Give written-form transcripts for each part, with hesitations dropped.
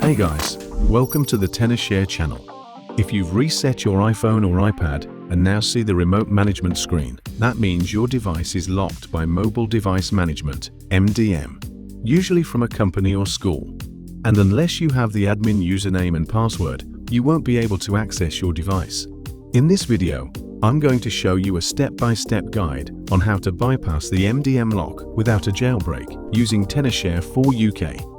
Hey guys, welcome to the Tenorshare channel. If you've reset your iPhone or iPad and now see the remote management screen, that means your device is locked by Mobile Device Management, MDM, usually from a company or school. And unless you have the admin username and password, you won't be able to access your device. In this video, I'm going to show you a step-by-step guide on how to bypass the MDM lock without a jailbreak using Tenorshare 4 UK.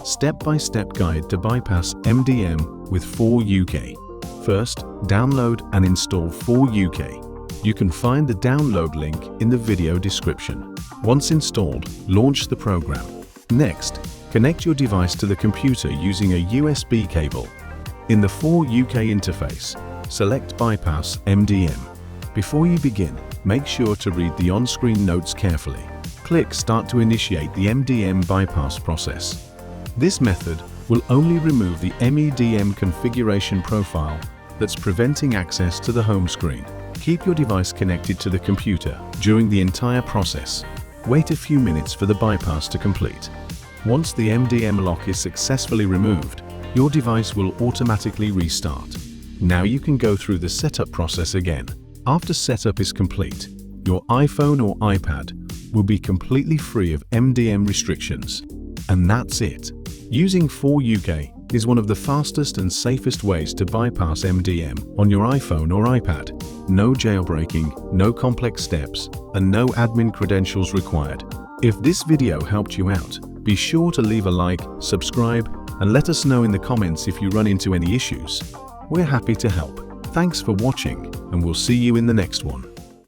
Step-by-step guide to bypass MDM with 4 UK. First, download and install 4 UK. You can find the download link in the video description. Once installed, launch the program. Next, connect your device to the computer using a USB cable. In the 4 UK interface, select Bypass MDM. Before you begin, make sure to read the on-screen notes carefully. Click Start to initiate the MDM bypass process. This method will only remove the MEDM configuration profile that's preventing access to the home screen. Keep your device connected to the computer during the entire process. Wait a few minutes for the bypass to complete. Once the MDM lock is successfully removed, your device will automatically restart. Now you can go through the setup process again. After setup is complete, your iPhone or iPad will be completely free of MDM restrictions. And that's it. Using 4 UK is one of the fastest and safest ways to bypass MDM on your iPhone or iPad. No jailbreaking, no complex steps, and no admin credentials required. If this video helped you out, be sure to leave a like, subscribe, and let us know in the comments if you run into any issues. We're happy to help. Thanks for watching, and we'll see you in the next one.